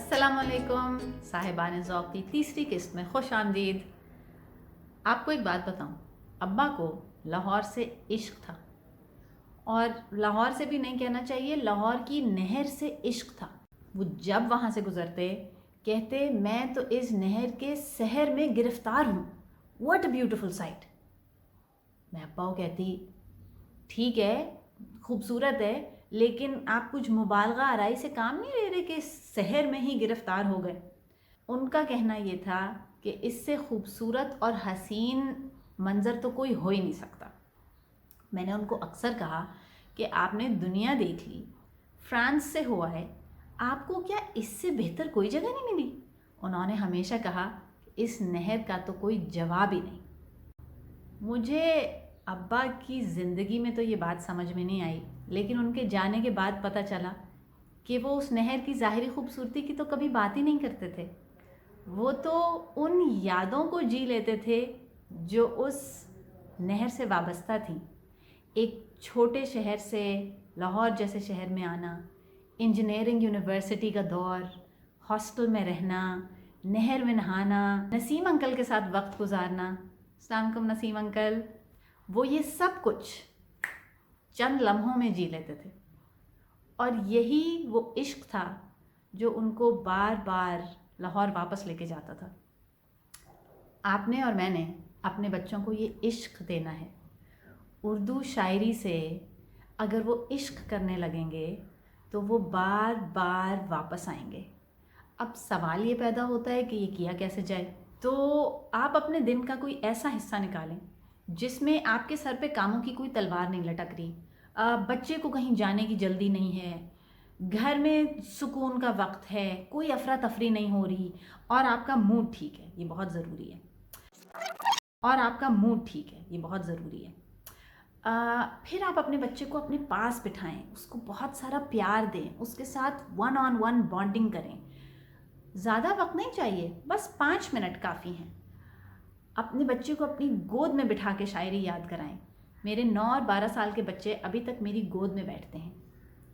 अस्सलामुअलैकुम साहिबान ज़ौक़ की तीसरी किस्त में खुश आमदीद। आपको एक बात बताऊं, अब्बा को लाहौर से इश्क था, और लाहौर से भी नहीं कहना चाहिए, लाहौर की नहर से इश्क था। वो जब वहाँ से गुज़रते कहते मैं तो इस नहर के सहर में गिरफ़्तार हूँ, व्हाट अ ब्यूटीफुल साइट। मैं अब्बा को कहती ठीक है, खूबसूरत है, लेकिन आप कुछ मुबालगा आराई से काम नहीं ले रहे कि शहर में ही गिरफ्तार हो गए। उनका कहना ये था कि इससे खूबसूरत और हसीन मंज़र तो कोई हो ही नहीं सकता। मैंने उनको अक्सर कहा कि आपने दुनिया देख ली, फ्रांस से हुआ है, आपको क्या इससे बेहतर कोई जगह नहीं मिली? उन्होंने हमेशा कहा इस नहर का तो कोई जवाब ही नहीं। मुझे अब्बा की ज़िंदगी में तो ये बात समझ में नहीं आई, लेकिन उनके जाने के बाद पता चला कि वो उस नहर की ज़ाहिरी खूबसूरती की तो कभी बात ही नहीं करते थे। वो तो उन यादों को जी लेते थे जो उस नहर से वाबस्ता थी। एक छोटे शहर से लाहौर जैसे शहर में आना, इंजीनियरिंग यूनिवर्सिटी का दौर, हॉस्टल में रहना, नहर में नहाना, नसीम अंकल के साथ वक्त गुजारना। अस्सलाम वालेकुम नसीम अंकल। वो ये सब कुछ चंद लम्हों में जी लेते थे, और यही वो इश्क था जो उनको बार बार लाहौर वापस लेके जाता था। आपने और मैंने अपने बच्चों को ये इश्क देना है। उर्दू शायरी से अगर वो इश्क करने लगेंगे तो वो बार बार वापस आएंगे। अब सवाल ये पैदा होता है कि ये किया कैसे जाए। तो आप अपने दिन का कोई ऐसा हिस्सा निकालें जिसमें आपके सर पे कामों की कोई तलवार नहीं लटक रही, बच्चे को कहीं जाने की जल्दी नहीं है, घर में सुकून का वक्त है, कोई अफरा तफरी नहीं हो रही, और आपका मूड ठीक है, ये बहुत ज़रूरी है। और आपका मूड ठीक है, ये बहुत ज़रूरी है। फिर आप अपने बच्चे को अपने पास बिठाएं, उसको बहुत सारा प्यार दें, उसके साथ वन ऑन वन बॉन्डिंग करें। ज़्यादा वक्त नहीं चाहिए, बस 5 मिनट काफ़ी हैं। अपने बच्चे को अपनी गोद में बिठा के शायरी याद कराएं। मेरे 9 और 12 साल के बच्चे अभी तक मेरी गोद में बैठते हैं।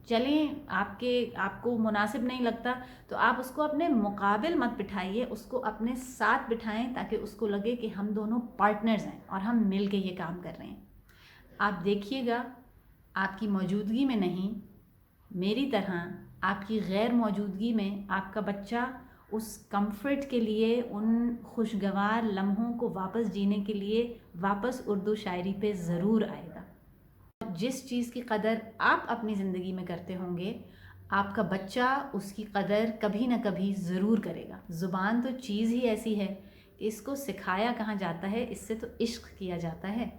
चलें, आपको मुनासिब नहीं लगता तो आप उसको अपने मुकाबिल मत बिठाइए, उसको अपने साथ बिठाएं ताकि उसको लगे कि हम दोनों पार्टनर्स हैं और हम मिल के ये काम कर रहे हैं। आप देखिएगा, आपकी मौजूदगी में नहीं, मेरी तरह आपकी गैर मौजूदगी में आपका बच्चा उस कंफर्ट के लिए, उन खुशगवार लम्हों को वापस जीने के लिए वापस उर्दू शायरी पे ज़रूर आएगा। जिस चीज़ की कदर आप अपनी ज़िंदगी में करते होंगे, आपका बच्चा उसकी कदर कभी ना कभी ज़रूर करेगा। ज़ुबान तो चीज़ ही ऐसी है, इसको सिखाया कहाँ जाता है, इससे तो इश्क किया जाता है,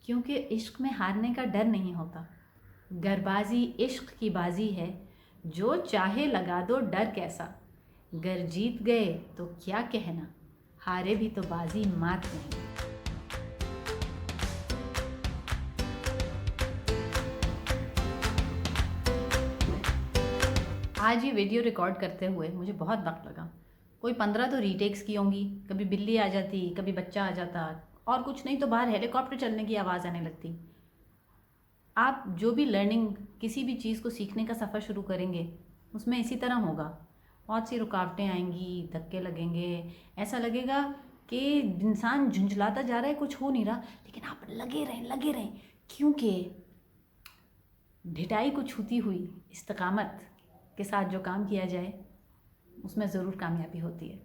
क्योंकि इश्क में हारने का डर नहीं होता। गरबाजी इश्क की बाजी है, जो चाहे लगा दो डर कैसा, गर जीत गए तो क्या कहना, हारे भी तो बाजी मात नहीं। आज ये वीडियो रिकॉर्ड करते हुए मुझे बहुत वक्त लगा। कोई 15 तो रीटेक्स की होंगी, कभी बिल्ली आ जाती, कभी बच्चा आ जाता, और कुछ नहीं तो बाहर हेलीकॉप्टर चलने की आवाज़ आने लगती। आप जो भी लर्निंग, किसी भी चीज़ को सीखने का सफ़र शुरू करेंगे, उसमें इसी तरह होगा। बहुत सी रुकावटें आएंगी, धक्के लगेंगे, ऐसा लगेगा कि इंसान झुंझलाता जा रहा है, कुछ हो नहीं रहा, लेकिन आप लगे रहें, क्योंकि ढिठाई को छूती हुई इस्तकामत के साथ जो काम किया जाए उसमें ज़रूर कामयाबी होती है।